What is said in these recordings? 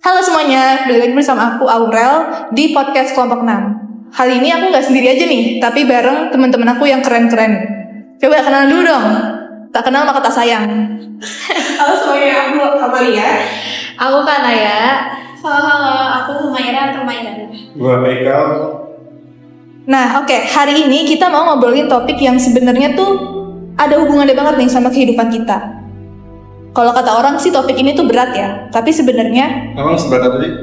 Halo semuanya, balik lagi bersama aku Aurel di podcast Kelompok 6. Kali ini aku gak sendiri aja nih, tapi bareng teman-teman aku yang keren-keren. Coba kenalan dulu dong. Tak kenal maka tak sayang. Halo semuanya, aku Amalia. Aku Kanaya. Halo, aku Humaira atau Maira. Gua Michael. Nah, oke, hari ini kita mau ngobrolin topik yang sebenarnya tuh ada hubungannya banget nih sama kehidupan kita. Kalau kata orang sih topik ini tuh berat ya, tapi sebenarnya Emang seberat apa sih?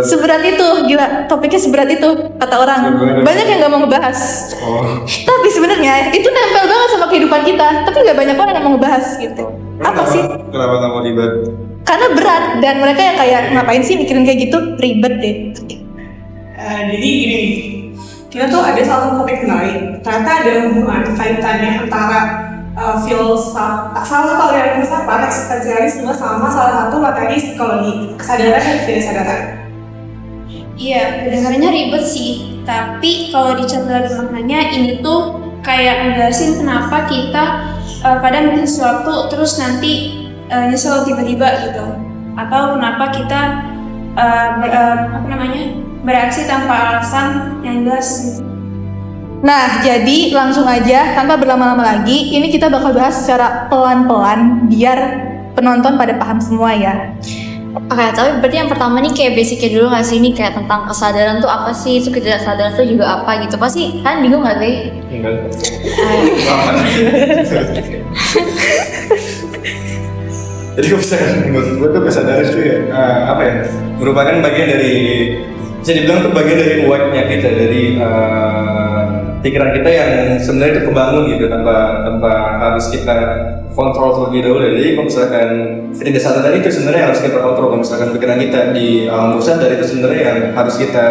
seberat itu, gila, topiknya seberat itu kata orang. Banyak yang gak mau ngebahas. Oh. Tapi sebenarnya itu nempel banget sama kehidupan kita, tapi gak banyak orang yang mau ngebahas gitu. Apa sih? Kenapa nggak mau ribet? Karena berat dan mereka yang kayak ngapain sih mikirin kayak gitu, ribet deh. Jadi gini, kita tuh ada salah satu topik menarik. Ternyata ada hubungan kaitannya antara salah satu aliran filsafat eksistensialisme sama salah satu materi psikologi kesadaran dan ketidaksadaran. Iya, kedengarannya ribet sih. Tapi kalau dicatat maknanya ini tuh kayak ngejelasin kenapa kita pada mikir sesuatu terus nanti nyesel tiba-tiba gitu. Atau kenapa kita bereaksi tanpa alasan yang jelas gitu. Nah, jadi langsung aja tanpa berlama-lama lagi, ini kita bakal bahas secara pelan-pelan biar penonton pada paham semua ya. Oke, tapi berarti yang pertama nih kayak basicnya dulu gak sih? Ini kayak tentang kesadaran tuh apa sih? Itu ketidaksadaran tuh juga apa gitu? Pasti kan bingung gak sih? Enggak. Jadi menurut gue tuh kesadaran itu ya merupakan bagian dari, bisa dibilang tuh bagian dari uaknya kita, dari pikiran kita yang sebenarnya itu kebangun gitu tanpa harus kita kontrol terlebih dahulu. Jadi kalau misalkan ketidaksadaran itu sebenarnya harus kita kontrol. Kalau misalkan pikiran kita di alam bawah sadar itu sebenarnya yang harus kita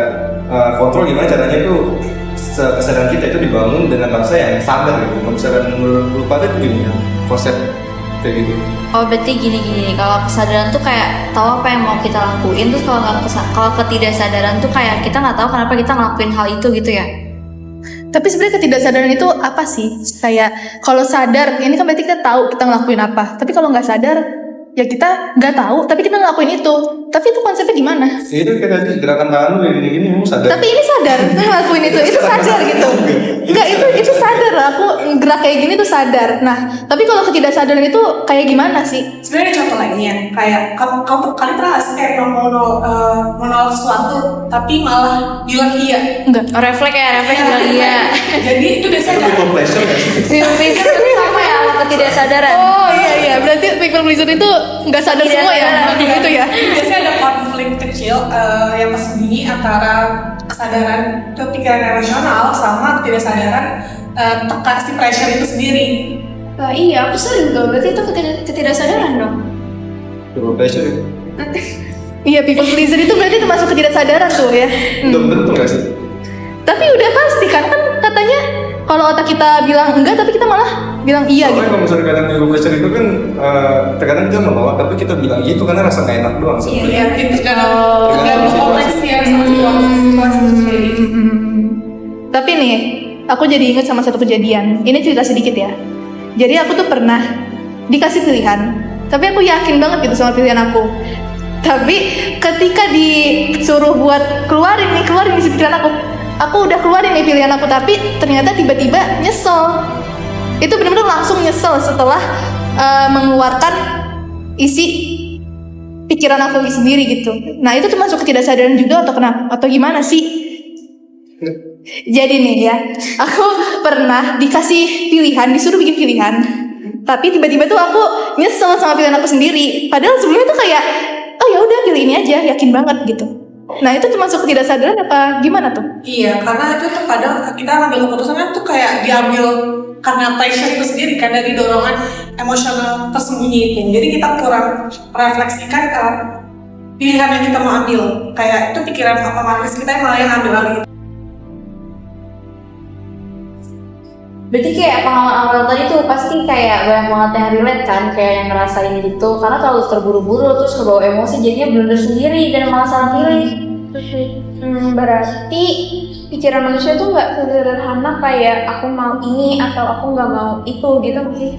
kontrol. Gimana caranya itu kesadaran kita itu dibangun dengan rasa yang sadar gitu. Kalau misalkan lupa itu gimana konsep kayak gitu. Oh, berarti gini-gini. Kalau kesadaran tuh kayak tahu apa yang mau kita lakuin, terus kalau ketidaksadaran tuh kayak kita nggak tahu kenapa kita ngelakuin hal itu gitu ya. Tapi sebenarnya ketidaksadaran itu apa sih? Kayak kalau sadar, ini kan berarti kita tahu kita ngelakuin apa. Tapi kalau nggak sadar, ya kita nggak tahu, tapi kita ngelakuin itu. Tapi itu konsepnya gimana? Itu kayak tadi gerakan tangan lu gini kamu sadar. Tapi ini sadar, kita ngelakuin itu sadar gitu. Enggak, itu sadar lah. Aku gerak kayak gini tuh sadar. Nah, tapi kalau ketidaksadaran itu kayak gimana sih? Sebenarnya ada contoh lainnya, kayak kalian pernah nggak sih kayak mau menolak sesuatu tapi malah bilang iya? Enggak. Oh, refleks bilang iya. Jadi itu biasanya People pleasure nggak sih? Bisa sama ya sama ketidaksadaran. Oh iya, berarti people pleaser itu nggak sadar semua ya? Gitu ya? biasanya ada konflik kecil yang tersembunyi antara kesadaran pikiran rasional sama ketidaksadaran si pressure itu sendiri. Iya, aku sering tuh. Berarti itu ketidaksadaran dong. People pleasure. Iya, people pleaser itu berarti termasuk ketidaksadaran tuh ya? Belum tentu nggak sih? Tapi udah pasti kan katanya kalau otak kita bilang enggak, tapi kita malah bilang iya Soalnya gitu. kalau misalnya kadang people pleasure itu kan terkadang kita menolak tapi kita bilang gitu karena rasa nggak enak doang. Iya, itu tergantung konteksnya sama situasi sendiri. Tapi nih, aku jadi ingat sama satu kejadian. Ini cerita sedikit ya. Jadi aku tuh pernah dikasih pilihan, tapi aku yakin banget gitu sama pilihan aku. Tapi ketika disuruh buat keluarin isi pikiran aku udah keluarin nih pilihan aku, tapi ternyata tiba-tiba nyesel. Itu benar-benar langsung nyesel setelah mengeluarkan isi pikiran aku sendiri gitu. Nah itu termasuk ketidaksadaran juga atau kenapa? Atau gimana sih? Jadi nih ya, aku pernah dikasih pilihan, disuruh bikin pilihan, tapi tiba-tiba tuh aku nyesel sama pilihan aku sendiri. Padahal sebelumnya tuh kayak, oh ya udah pilih ini aja, yakin banget gitu. Nah itu termasuk ketidaksadaran apa gimana tuh? Iya, karena itu tuh kadang kita ngambil keputusannya tuh kayak diambil karena pressure itu sendiri, kan dari dorongan emosional tersembunyi itu. Jadi kita kurang refleksikan pilihan yang kita mau ambil. Kayak itu pikiran otomatis kita malah yang ambil lagi. Berarti kayak pengalaman awal tadi tuh pasti kayak banyak banget yang relate kan, kayak yang ngerasain gitu karena terlalu terburu-buru terus kebawa emosi jadinya blunder sendiri dan malah salah pilih. Berarti pikiran manusia tuh nggak sederhana kayak aku mau ini atau aku nggak mau itu gitu sih.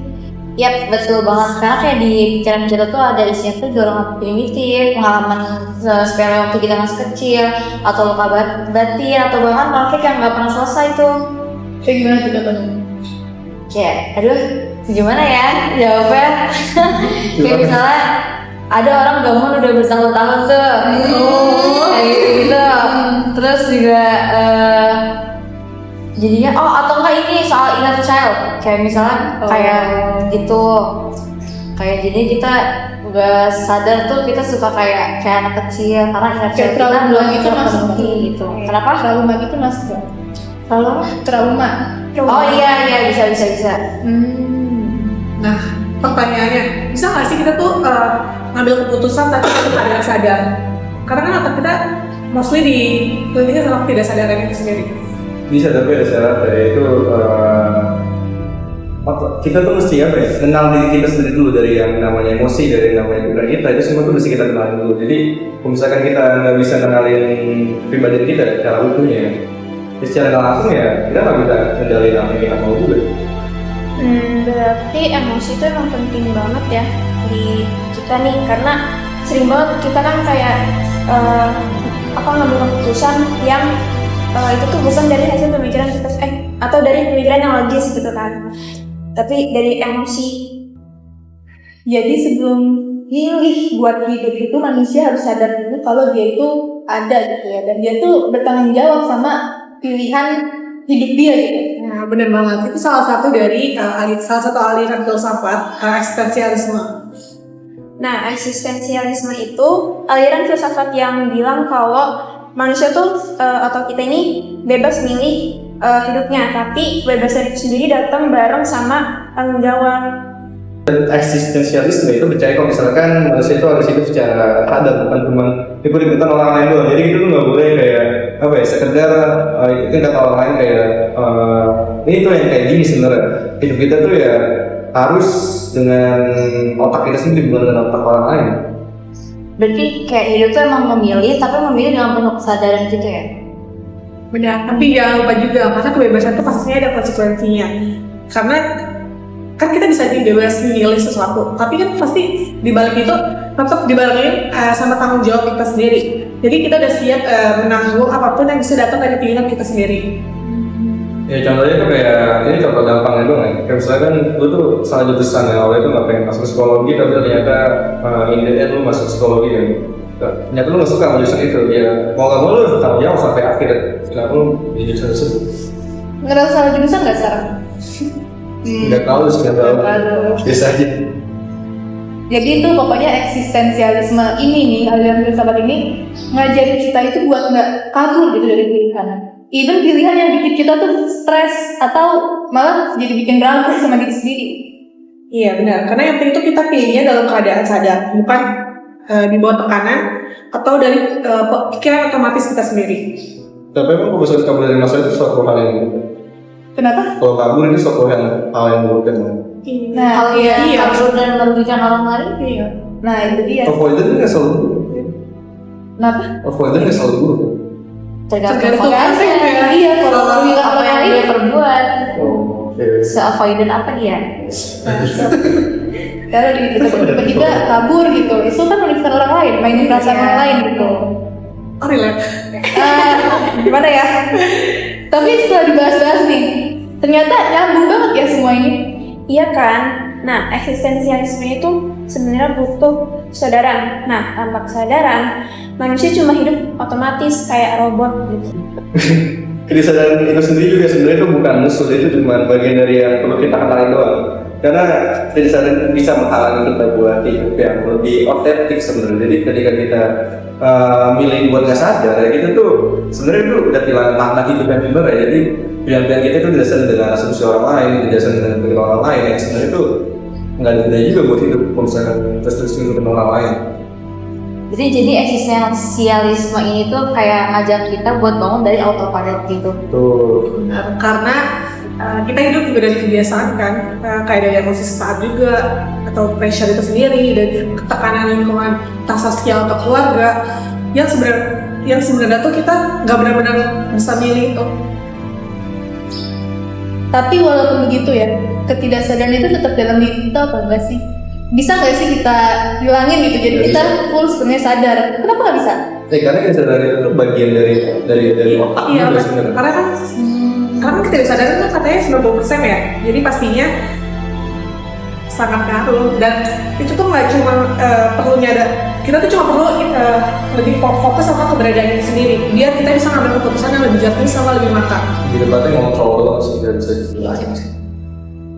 Yap, betul banget. Karena kayak di pikiran kita tuh ada isinya tuh dorongan primitif, pengalaman sepele waktu kita masih kecil, atau luka batin, atau bahkan konflik yang nggak pernah selesai tuh. Kayak gimana tuh contohnya? Kayak, aduh, gimana ya jawabnya? Kayak misalnya ada orang gabung udah bertahun-tahun tuh, kayak gitu. Terus juga jadinya atau enggak ini soal inner child, kayak misalnya kayak gitu, kayak jadi kita nggak sadar tuh kita suka kayak anak kecil karena inner child kita trauma belum gitu masuk gitu. Kenapa? Trauma gitu masuk gak? Kalau Trauma. oh iya bisa. Nah, pertanyaannya, bisa nggak sih kita tuh ngambil keputusan tapi kita tidak sadar? Karena kan otak kita mostly dikelilingi sama tidak sadaran itu sendiri. Bisa, tapi ada syaratnya, yaitu kita tuh mesti apa ya, kenal diri kita sendiri dulu, dari yang namanya emosi, dari yang namanya pikiran kita, itu semua tuh mesti kita kenal dulu. Jadi kalau misalkan kita nggak bisa kenalin pribadi kita secara utuhnya, secara langsung ya kita nggak bisa kendaliin apa yang kita mau juga. Berarti emosi itu emang penting banget ya di kita nih, karena sering banget kita kan kayak ngambil keputusan yang itu tuh bukan dari hasil pemikiran kita atau dari pemikiran yang logis gitu kan, tapi dari emosi. Jadi sebelum pilih buat hidup itu manusia harus sadar dulu kalau dia itu ada gitu ya, dan dia tuh bertanggung jawab sama pilihan hidup dia gitu. Nah, benar banget. Itu salah satu dari salah satu aliran filsafat eksistensialisme. Nah, eksistensialisme itu aliran filsafat yang bilang kalau manusia tuh atau kita ini bebas milih hidupnya, tapi kebebasan itu sendiri datang bareng sama tanggung jawab. Dan eksistensialisme itu percaya kalau misalkan manusia itu harus hidup secara sadar, bukan cuma ikut-ikutan orang lain doang. Jadi kita tuh nggak boleh kayak apa ya, sekedar ikutin kata orang lain kayak ini tuh yang kayak gini. Sebenarnya hidup kita tuh ya harus dengan otak kita sendiri, bukan dengan otak orang lain. Berarti kayak hidup tuh emang memilih, tapi memilih dengan penuh kesadaran gitu ya. Benar, tapi jangan lupa juga, karena kebebasan itu pastinya ada konsekuensinya. Karena kan kita bisa bebas memilih sesuatu, tapi kan pasti dibalik itu tetap dibarengi sama tanggung jawab kita sendiri. Jadi kita udah siap menanggung apapun yang bisa datang dari pilihan kita sendiri. Ya contohnya tuh kayak, ini contoh gampangnya doang ya. Kayak misalnya kan lu tuh salah jurusan ya, awalnya tuh gak pengen masuk psikologi, tapi ternyata in the end lu masuk psikologi ya. Ternyata lu gak suka sama jurusan itu, ya mau gak mau lu tanggung jawab sampai akhir. Kenapa lu di jurusan tersebut? Ngerasa salah jurusan nggak sekarang? Nggak tahu sih, nggak tahu. Biasa aja. Jadi itu pokoknya eksistensialisme ini nih, aliran filsafat ini ngajarin kita itu buat nggak kabur gitu dari pilihan. Even pilihan yang bikin kita tuh stres atau malah jadi bikin ragu sama diri sendiri. Iya benar, karena yang penting itu kita pilihnya dalam keadaan sadar, bukan di bawah tekanan atau dari pikiran otomatis kita sendiri. Tapi emang kalau misalnya kabur dari masalah itu suatu hal yang buruk. Kenapa? Kalau kabur ini suatu hal yang buruk kan. Nah, Iya, kabur dan merugikan orang lain. Iya. Nah itu dia. Avoidance nggak selalu buruk. Kenapa? Avoidance nggak selalu buruk. Tergantung konteksnya ya. Iya, kalau merugikan apa orang yang lain. dia perbuat. Oh, oke. Se-avoidant apa dia? Kalau tiba-tiba kabur gitu, itu kan merugikan orang lain, mainin perasaan orang lain gitu. Oh relate. Gimana ya? Tapi setelah dibahas-bahas nih, ternyata nyambung banget ya semua ini. Iya kan? Nah, eksistensialisme itu sebenarnya butuh kesadaran. Nah, tanpa kesadaran, manusia cuma hidup otomatis kayak robot gitu. Kesadaran itu sendiri juga sebenarnya itu bukan musuh, itu cuma bagian dari yang perlu kita kenali doang. Karena kesadaran bisa menghalangi kita buat hidup yang lebih otentik sebenarnya. Jadi ketika kita milih buat nggak sadar, ya kita tuh sebenarnya itu udah kehilangan makna hidup yang benar ya. Jadi pilihan-pilihan kita itu didasarkan dengan asumsi orang lain, didasarkan dengan pikiran orang lain yang sebenarnya itu nggak ada gunanya juga buat hidup kalau misalkan terus ngikutin orang lain. Jadi eksistensialisme ini tuh kayak ngajak kita buat bangun dari autopilot gitu. Tuh. Benar, karena kita hidup juga dari kebiasaan kan, kayak dari emosi sesaat juga, atau pressure itu sendiri, dari tekanan lingkungan, entah sosial atau keluarga, yang sebenarnya tuh kita nggak benar-benar bisa milih itu. Tapi walaupun begitu ya, ketidaksadaran itu tetap dalam diri kita apa enggak sih? Bisa nggak sih kita hilangin gitu? Jadi Nggak kita bisa. full sebenarnya sadar. Kenapa nggak bisa? Karena kesadaran itu tuh bagian dari otak Iya, juga sebenarnya. karena kita tidak sadar kan katanya 90% ya. Jadi pastinya sangat ngaruh dan itu tuh nggak cuma perlu nyadar. Kita tuh cuma perlu lebih fokus sama keberadaan itu sendiri. Biar kita bisa ngambil keputusan yang lebih jernih sama lebih matang. Di tempatnya ngontrol doang sih, tidak bisa dibilangin.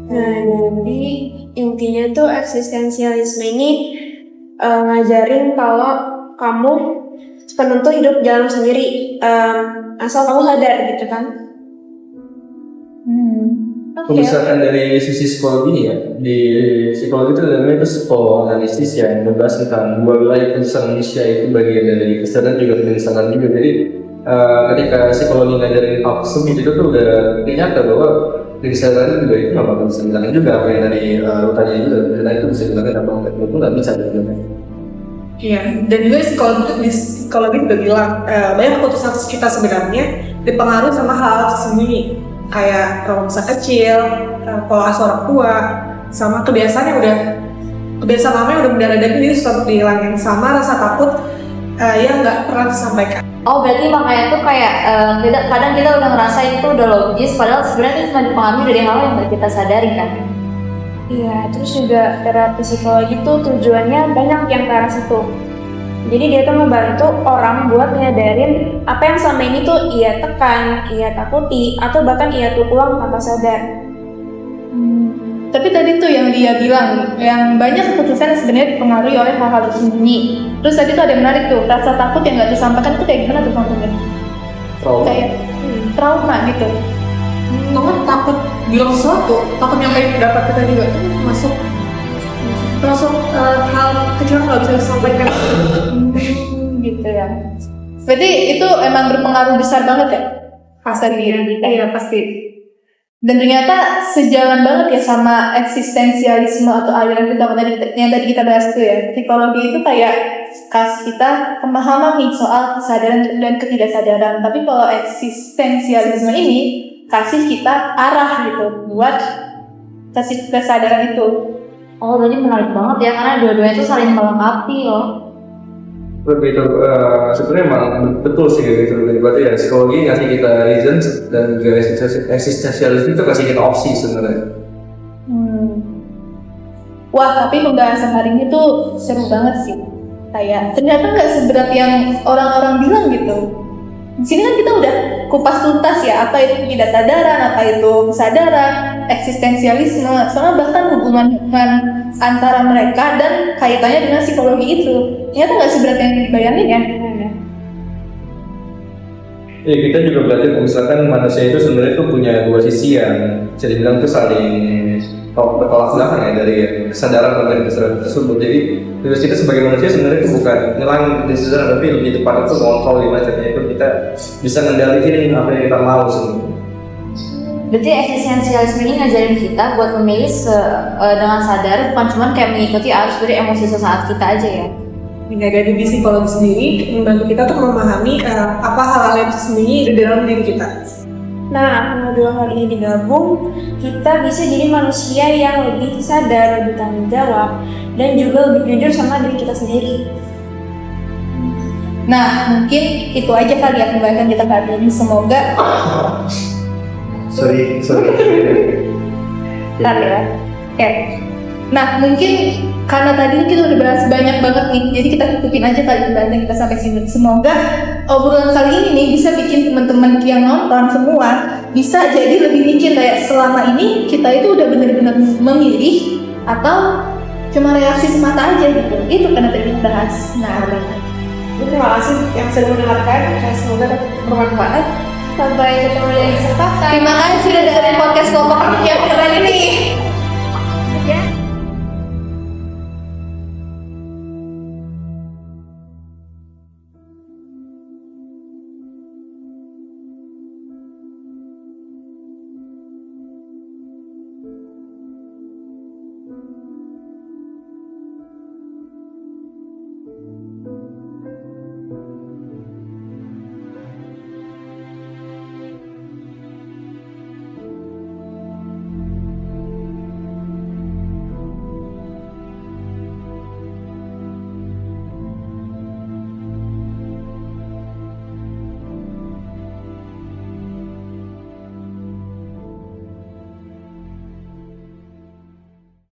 Nah, jadi intinya tuh eksistensialisme ini ngajarin kalau kamu penentu hidup jalan sendiri, asal kamu sadar gitu kan. Kalau misalkan dari sisi psikologi ya, di psikologi itu namanya itu psikoanalisis yang membahas tentang dua wilayah penyesalan manusia itu bagian dari kesadaran juga penyesalan juga. Jadi ketika psikologi ngajarin hal tersebut itu tuh udah ternyata bahwa kesadaran juga itu nggak bakal bisa bilangin juga apa yang dari tadi juga, dan itu bisa bilangin apa itu nggak bisa bilangin. Iya, dan juga di psikologi juga bilang banyak keputusan kita sebenarnya dipengaruhi sama hal tersembunyi, kayak trauma masa kecil, pola asuh orang tua, sama kebiasaan lama yang udah mendarah daging jadi susah untuk dihilangin, sama rasa takut yang nggak pernah disampaikan. Oh berarti makanya tuh kayak kadang kita udah ngerasa itu udah logis, padahal sebenarnya itu cuma dipengaruhi dari hal yang nggak kita sadari kan. Iya, terus juga terapi psikologi tuh tujuannya banyak yang ke arah situ. Jadi dia tuh membantu orang buat nyadarin apa yang selama ini tuh ia tekan, ia takuti, atau bahkan ia tuang tanpa sadar. Tapi tadi tuh yang dia bilang, yang banyak keputusan yang sebenarnya dipengaruhi oleh hal-hal tersembunyi. Terus tadi tuh ada yang menarik tuh, rasa takut yang nggak disampaikan itu kayak gimana tuh maksudnya? Kayak trauma gitu. Nomor takut bilang sesuatu, takut nyampe pendapat kita juga itu masuk hal kecil yang nggak bisa disampaikan. Gitu ya. Berarti itu emang berpengaruh besar banget ya? Rasa diri kita. Iya pasti. Dan ternyata sejalan banget ya sama eksistensialisme atau aliran kita yang tadi kita bahas tuh ya. Psikologi itu kayak kasih kita pemahaman nih soal kesadaran dan ketidaksadaran. Tapi kalau eksistensialisme ini kasih kita arah gitu buat kasih kesadaran itu. Oh berarti menarik banget ya, karena dua-duanya itu saling melengkapi loh. Lebih itu sebenarnya emang betul sih kayak gitu. Berarti ya psikologi ngasih kita reasons dan juga eksistensialisme itu kasih kita opsi sebenarnya. Wah tapi pembahasan hari ini tuh seru banget sih. Kayak ternyata nggak seberat yang orang-orang bilang gitu. Di sini kan kita udah kupas tuntas ya, apa itu ketidaksadaran, apa itu kesadaran, eksistensialisme, soalnya bahkan hubungan antara mereka dan kaitannya dengan psikologi itu. Ternyata nggak seberat yang dibayangin ya. Ya kita juga belajar misalkan manusia itu sebenarnya itu punya dua sisi yang bisa dibilang itu saling bertolak belakang ya, dari kesadaran dan dari kesadaran tersebut. Jadi tugas kita sebagai manusia sebenarnya itu bukan ngilangin kesadaran, tapi lebih tepat itu kontrol gimana caranya itu kita bisa ngendaliin apa yang kita mau sebenarnya. Berarti eksistensialisme ini ngajarin kita buat memilih dengan sadar, bukan cuma kayak mengikuti arus dari emosi sesaat kita aja ya. Dari psikologi sendiri membantu kita tuh memahami apa hal-hal yang tersembunyi di dalam diri kita. Nah, kalau dua hal ini digabung, kita bisa jadi manusia yang lebih sadar, lebih tanggung jawab, dan juga lebih jujur sama diri kita sendiri. Nah mungkin itu aja kali ya pembahasan kita kali ini. Semoga Sorry. Bentar ya. Oke. Nah mungkin karena tadi kita udah bahas banyak banget nih, jadi kita tutupin aja kali pembahasan kita sampai sini. Semoga obrolan kali ini nih bisa bikin teman-teman yang nonton semua bisa jadi lebih mikir kayak selama ini kita itu udah benar-benar memilih atau cuma reaksi semata aja gitu. Itu karena tadi kita bahas. Nah, Terima kasih yang sudah mendengarkan. Semoga dapat bermanfaat. Sampai ketemu di episode terima kasih sudah dengerin podcast kelompok yang keren ini.